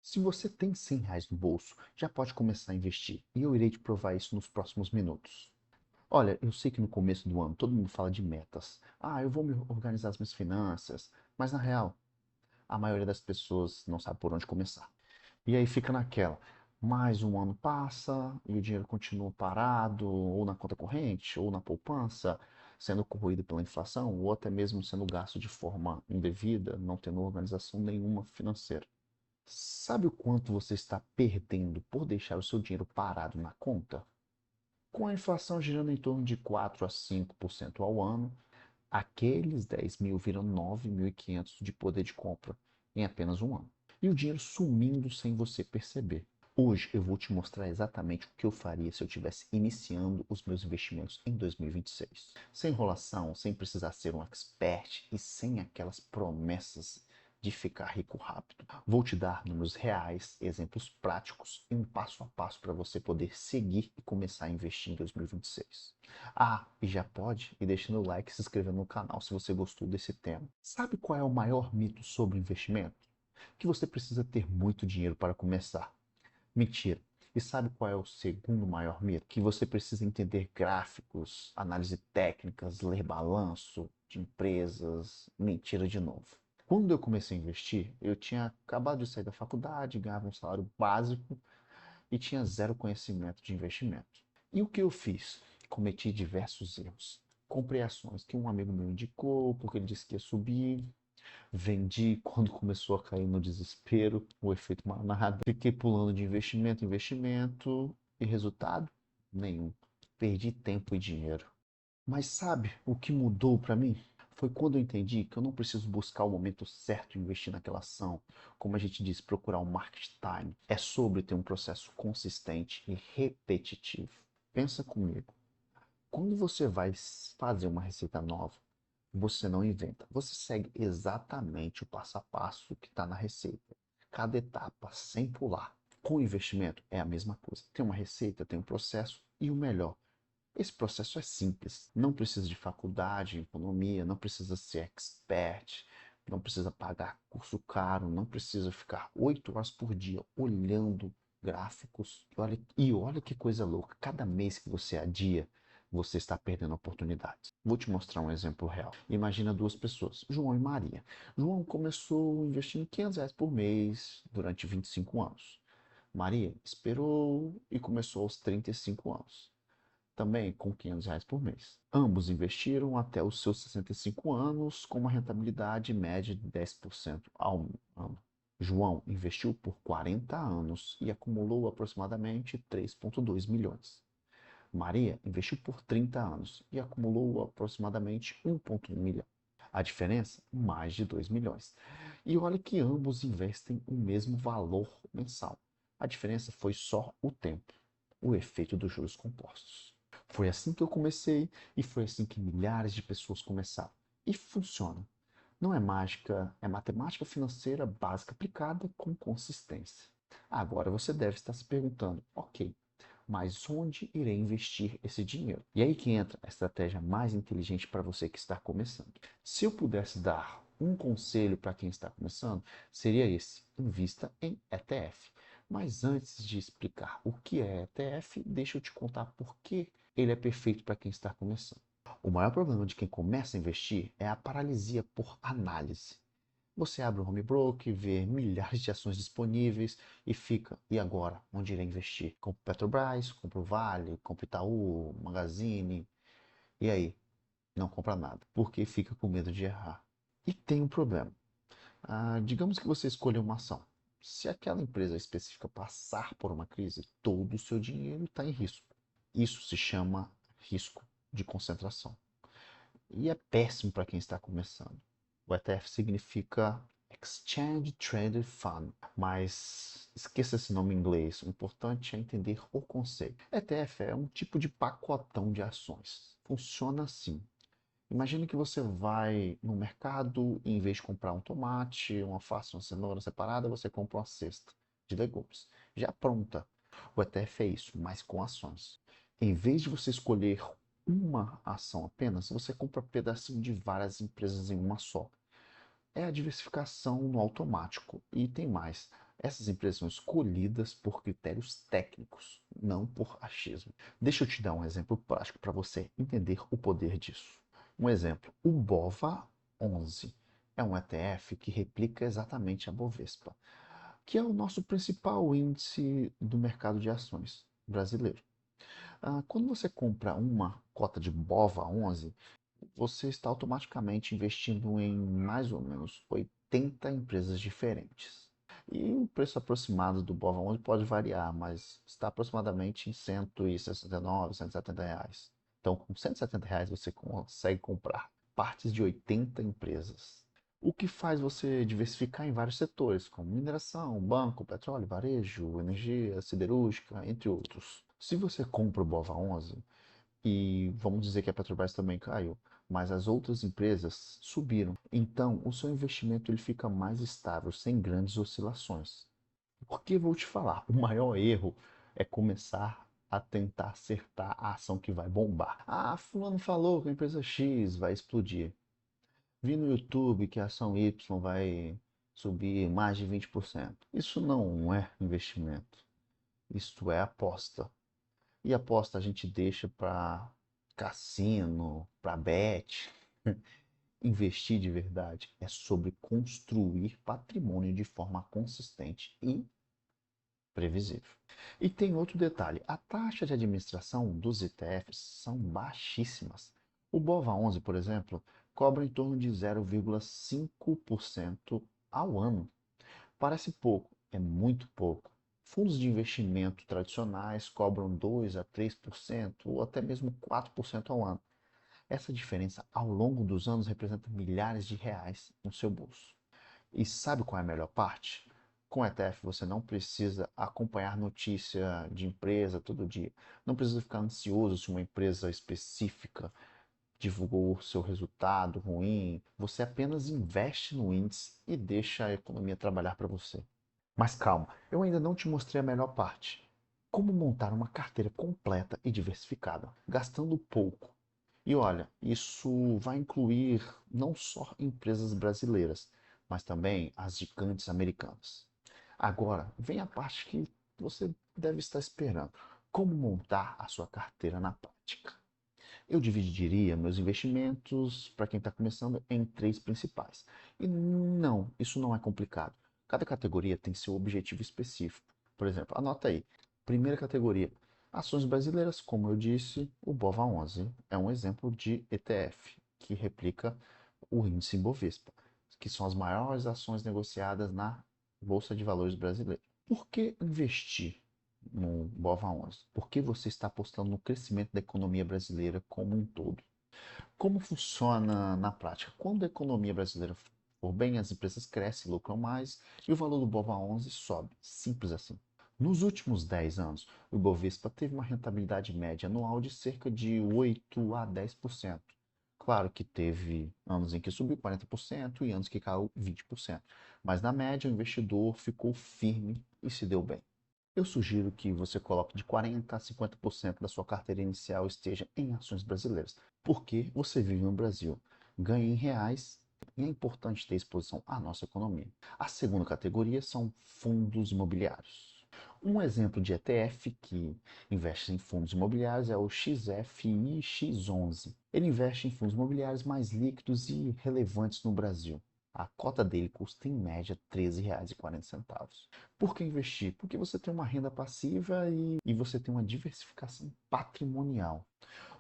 Se você tem R$ 100 no bolso, já pode começar a investir, e eu irei te provar isso nos próximos minutos. Olha, eu sei que no começo do ano todo mundo fala de metas. Ah, eu vou me organizar as minhas finanças, mas na real, a maioria das pessoas não sabe por onde começar. E aí fica naquela. Mais um ano passa e o dinheiro continua parado, ou na conta corrente, ou na poupança, sendo corroído pela inflação, ou até mesmo sendo gasto de forma indevida, não tendo organização nenhuma financeira. Sabe o quanto você está perdendo por deixar o seu dinheiro parado na conta? Com a inflação girando em torno de 4 a 5% ao ano, aqueles 10 mil viram 9.500 de poder de compra em apenas um ano. E o dinheiro sumindo sem você perceber. Hoje eu vou te mostrar exatamente o que eu faria se eu estivesse iniciando os meus investimentos em 2026. Sem enrolação, sem precisar ser um expert e sem aquelas promessas de ficar rico rápido. Vou te dar números reais, exemplos práticos e um passo a passo para você poder seguir e começar a investir em 2026. Ah, e já pode ir deixando o like e se inscrevendo no canal se você gostou desse tema. Sabe qual é o maior mito sobre investimento? Que você precisa ter muito dinheiro para começar. Mentira. E sabe qual é o segundo maior mito? Que você precisa entender gráficos, análise técnicas, ler balanço de empresas. Mentira de novo. Quando eu comecei a investir, eu tinha acabado de sair da faculdade, ganhava um salário básico e tinha zero conhecimento de investimento. E o que eu fiz? Cometi diversos erros. Comprei ações que um amigo meu indicou, porque ele disse que ia subir. Vendi quando começou a cair no desespero, o efeito manada. Fiquei pulando de investimento em investimento e resultado? Nenhum. Perdi tempo e dinheiro. Mas sabe o que mudou para mim? Foi quando eu entendi que eu não preciso buscar o momento certo e investir naquela ação. Como a gente diz, procurar um market time. É sobre ter um processo consistente e repetitivo. Pensa comigo. Quando você vai fazer uma receita nova, você não inventa. Você segue exatamente o passo a passo que está na receita. Cada etapa, sem pular. Com o investimento é a mesma coisa. Tem uma receita, tem um processo e o melhor. Esse processo é simples. Não precisa de faculdade, economia, não precisa ser expert, não precisa pagar curso caro, não precisa ficar 8 horas por dia olhando gráficos. E olha que coisa louca. Cada mês que você adia, você está perdendo oportunidades. Vou te mostrar um exemplo real. Imagina duas pessoas, João e Maria. João começou investindo R$ 500 por mês durante 25 anos. Maria esperou e começou aos 35 anos também com R$ 500 por mês. Ambos investiram até os seus 65 anos com uma rentabilidade média de 10% ao ano. João investiu por 40 anos e acumulou aproximadamente 3,2 milhões. Maria investiu por 30 anos e acumulou aproximadamente 1,1 milhão. A diferença? Mais de 2 milhões. E olha que ambos investem o mesmo valor mensal. A diferença foi só o tempo, o efeito dos juros compostos. Foi assim que eu comecei e foi assim que milhares de pessoas começaram. E funciona. Não é mágica, é matemática financeira básica aplicada com consistência. Agora você deve estar se perguntando, ok, mas onde irei investir esse dinheiro? E aí que entra a estratégia mais inteligente para você que está começando. Se eu pudesse dar um conselho para quem está começando, seria esse: invista em ETF. Mas antes de explicar o que é ETF, deixa eu te contar por que ele é perfeito para quem está começando. O maior problema de quem começa a investir é a paralisia por análise. Você abre o home broker, vê milhares de ações disponíveis e fica, e agora? Onde irei investir? Compro Petrobras, compro Vale, compro Itaú, Magazine, e aí? Não compra nada, porque fica com medo de errar. E tem um problema. Digamos que você escolheu uma ação. Se aquela empresa específica passar por uma crise, todo o seu dinheiro está em risco. Isso se chama risco de concentração. E é péssimo para quem está começando. O ETF significa Exchange Traded Fund, mas esqueça esse nome em inglês. O importante é entender o conceito. ETF é um tipo de pacotão de ações. Funciona assim. Imagine que você vai no mercado e em vez de comprar um tomate, uma alface, uma cenoura separada, você compra uma cesta de legumes, já pronta. O ETF é isso, mas com ações. Em vez de você escolher uma ação apenas, você compra pedacinho de várias empresas em uma só. É a diversificação no automático. E tem mais. Essas empresas são escolhidas por critérios técnicos, não por achismo. Deixa eu te dar um exemplo prático para você entender o poder disso. Um exemplo, o BOVA11 é um ETF que replica exatamente a Bovespa, que é o nosso principal índice do mercado de ações brasileiro. Quando você compra uma cota de BOVA11, você está automaticamente investindo em mais ou menos 80 empresas diferentes. E o preço aproximado do BOVA11 pode variar, mas está aproximadamente em 169, R$ 170. Então, com R$ 170 você consegue comprar partes de 80 empresas. O que faz você diversificar em vários setores, como mineração, banco, petróleo, varejo, energia, siderúrgica, entre outros. Se você compra o BOVA11, e vamos dizer que a Petrobras também caiu, mas as outras empresas subiram. Então, o seu investimento ele fica mais estável, sem grandes oscilações. Porque vou te falar, o maior erro é começar a tentar acertar a ação que vai bombar. Fulano falou que a empresa X vai explodir. Vi no YouTube que a ação Y vai subir mais de 20%. Isso não é investimento. Isso é aposta. E aposta a gente deixa para cassino, para bet. Investir de verdade é sobre construir patrimônio de forma consistente e previsível. E tem outro detalhe: a taxa de administração dos ETFs são baixíssimas. O BOVA11, por exemplo, cobra em torno de 0,5% ao ano. Parece pouco, é muito pouco. Fundos de investimento tradicionais cobram 2 a 3% ou até mesmo 4% ao ano. Essa diferença ao longo dos anos representa milhares de reais no seu bolso. E sabe qual é a melhor parte? Com ETF você não precisa acompanhar notícia de empresa todo dia. Não precisa ficar ansioso se uma empresa específica divulgou seu resultado ruim. Você apenas investe no índice e deixa a economia trabalhar para você. Mas calma, eu ainda não te mostrei a melhor parte. Como montar uma carteira completa e diversificada, gastando pouco. E olha, isso vai incluir não só empresas brasileiras, mas também as gigantes americanas. Agora, vem a parte que você deve estar esperando: como montar a sua carteira na prática. Eu dividiria meus investimentos, para quem está começando, em três principais. E não, isso não é complicado. Cada categoria tem seu objetivo específico. Por exemplo, anota aí. Primeira categoria, ações brasileiras, como eu disse, o BOVA11 é um exemplo de ETF que replica o índice Bovespa, que são as maiores ações negociadas na Bolsa de Valores brasileira. Por que investir no BOVA11? Porque você está apostando no crescimento da economia brasileira como um todo. Como funciona na prática? Quando a economia brasileira for bem, as empresas crescem, lucram mais e o valor do BOVA11 sobe. Simples assim. Nos últimos 10 anos, o Ibovespa teve uma rentabilidade média anual de cerca de 8 a 10%. Claro que teve anos em que subiu 40% e anos que caiu 20%, mas na média o investidor ficou firme e se deu bem. Eu sugiro que você coloque de 40% a 50% da sua carteira inicial esteja em ações brasileiras, porque você vive no Brasil, ganha em reais e é importante ter exposição à nossa economia. A segunda categoria são fundos imobiliários. Um exemplo de ETF que investe em fundos imobiliários é o XFI X11. Ele investe em fundos imobiliários mais líquidos e relevantes no Brasil. A cota dele custa em média R$ 13,40. Por que investir? Porque você tem uma renda passiva e você tem uma diversificação patrimonial.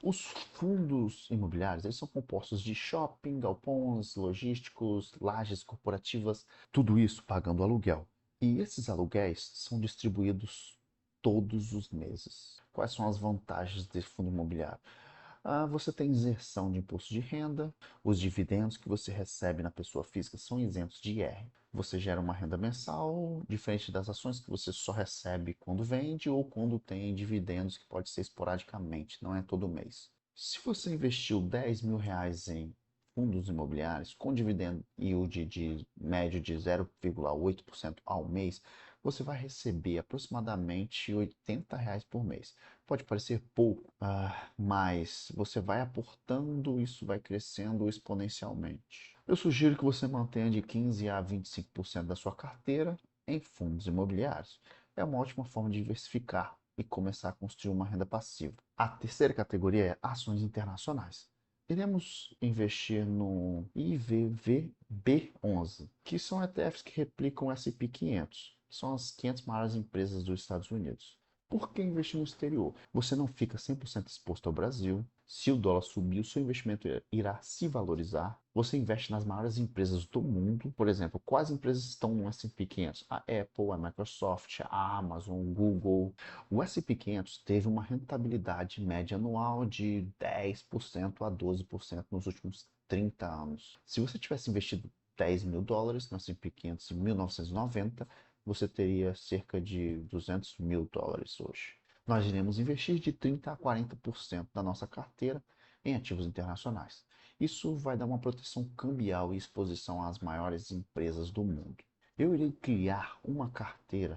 Os fundos imobiliários, eles são compostos de shopping, galpões, logísticos, lajes corporativas, tudo isso pagando aluguel. E esses aluguéis são distribuídos todos os meses. Quais são as vantagens desse fundo imobiliário? Você tem isenção de imposto de renda, os dividendos que você recebe na pessoa física são isentos de IR. Você gera uma renda mensal, diferente das ações que você só recebe quando vende ou quando tem dividendos, que pode ser esporadicamente, não é todo mês. Se você investiu R$ 10.000 em fundos imobiliários com dividendo yield de médio de 0,8% ao mês, você vai receber aproximadamente R$ 80 por mês. Pode parecer pouco, mas você vai aportando, isso vai crescendo exponencialmente. Eu sugiro que você mantenha de 15 a 25% da sua carteira em fundos imobiliários é uma ótima forma de diversificar e começar a construir uma renda passiva. A terceira categoria é ações internacionais. Iremos investir no IVVB11, que são ETFs que replicam o S&P 500, que são as 500 maiores empresas dos Estados Unidos. Por que investir no exterior? Você não fica 100% exposto ao Brasil. Se o dólar subir, o seu investimento irá se valorizar. Você investe nas maiores empresas do mundo. Por exemplo, quais empresas estão no S&P 500? A Apple, a Microsoft, a Amazon, o Google. O S&P 500 teve uma rentabilidade média anual de 10% a 12% nos últimos 30 anos. Se você tivesse investido US$ 10.000 no S&P 500 em 1990, você teria cerca de US$ 200.000 hoje. Nós iremos investir de 30% a 40% da nossa carteira em ativos internacionais. Isso vai dar uma proteção cambial e exposição às maiores empresas do mundo. Eu irei criar uma carteira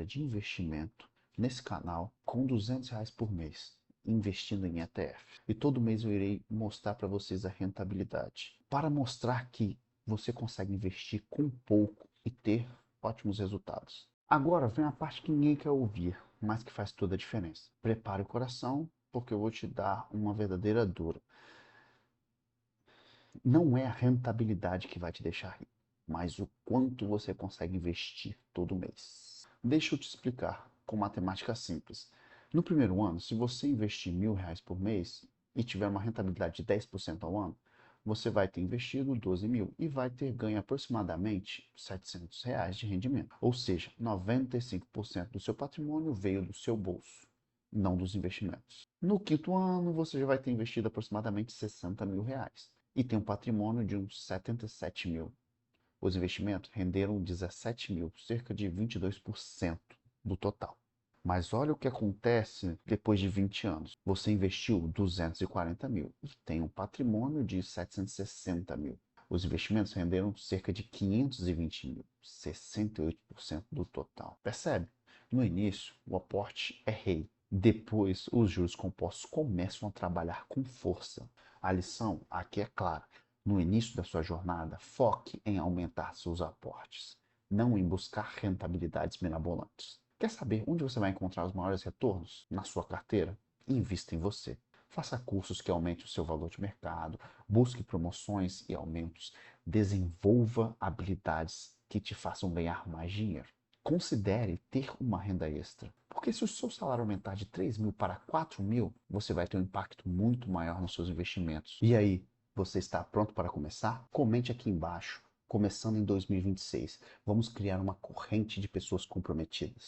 de investimento nesse canal com R$ 200 por mês, investindo em ETF. E todo mês eu irei mostrar para vocês a rentabilidade, para mostrar que você consegue investir com pouco e ter ótimos resultados. Agora vem a parte que ninguém quer ouvir, mas que faz toda a diferença. Prepare o coração, porque eu vou te dar uma verdadeira dura. Não é a rentabilidade que vai te deixar rico, mas o quanto você consegue investir todo mês. Deixa eu te explicar com matemática simples. No primeiro ano, se você investir R$ 1.000 por mês e tiver uma rentabilidade de 10% ao ano, você vai ter investido 12 mil e vai ter ganho aproximadamente R$ 700 de rendimento. Ou seja, 95% do seu patrimônio veio do seu bolso, não dos investimentos. No quinto ano, você já vai ter investido aproximadamente R$ 60.000 e tem um patrimônio de uns 77 mil. Os investimentos renderam 17 mil, cerca de 22% do total. Mas olha o que acontece depois de 20 anos. Você investiu 240 mil e tem um patrimônio de 760 mil. Os investimentos renderam cerca de 520 mil, 68% do total. Percebe? No início, o aporte é rei. Depois, os juros compostos começam a trabalhar com força. A lição aqui é clara. No início da sua jornada, foque em aumentar seus aportes, não em buscar rentabilidades mirabolantes. Quer saber onde você vai encontrar os maiores retornos? Na sua carteira? Invista em você. Faça cursos que aumentem o seu valor de mercado, busque promoções e aumentos, desenvolva habilidades que te façam ganhar mais dinheiro. Considere ter uma renda extra, porque se o seu salário aumentar de 3 mil para 4 mil, você vai ter um impacto muito maior nos seus investimentos. E aí, você está pronto para começar? Comente aqui embaixo. Começando em 2026, vamos criar uma corrente de pessoas comprometidas.